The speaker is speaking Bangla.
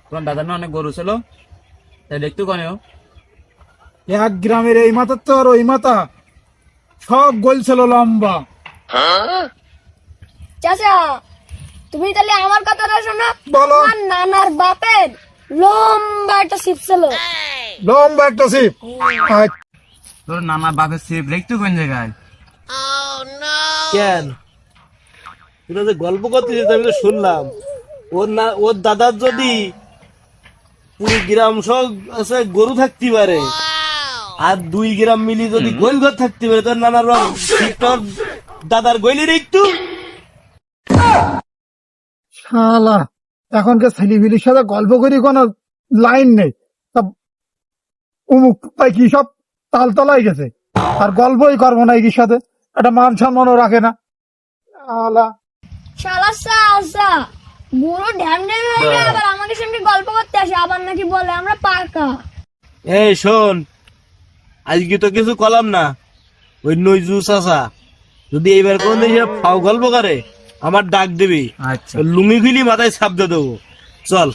তোমার দাদার না অনেক গরু ছিল, তাই দেখতে কনেও। এক গ্রামের এই মাথা তো আর ওই মাথা সব গোল ছিল লম্বা। চাচা তুমি তাহলে আমার কথাটা শোনো। বলো। আমার নানার বাপের লম্বা একটা ছিপ ছিল। লম্বা একটা ছিপ। তোর নানা বাপের সিপ দেখতে কোন জায়গায়? কেন তোরা যে গল্প করতেছিস আমি তো শুনলাম, ওর দাদার যদি পুরো গ্রাম সব আছে গরু থাকতে পারে আর 2 গ্রাম মিলি যদি গোল ঘর থাকতে পারে, তোর নানার তোর দাদার গইলের একটু শালা এখনকার ছেলেপিলির সাথে গল্প করি কোনো লাইন নেই, সব উমুক পাই কি সব তালতলাই গেছে, আর গল্পই করবো না এর সাথে, একটা মান সম্মানও রাখে না। শালা শালা চাচা বুড়ো ঢ্যাম ঢ্যাম হয়ে গেলে আবার আমাদের সঙ্গে গল্প করতে আসে, আবার নাকি বলে আমরা পাকা। এই শোন, আজকে তো কিছু কলাম না, ওই নইজু চাচা যদি এইবার কোন দেশে ফাও গল্প করে আমার ডাক দিবি, আচ্ছা লুঙ্গি খুলি মাথায় ছাপ দিয়ে দেবো। চল।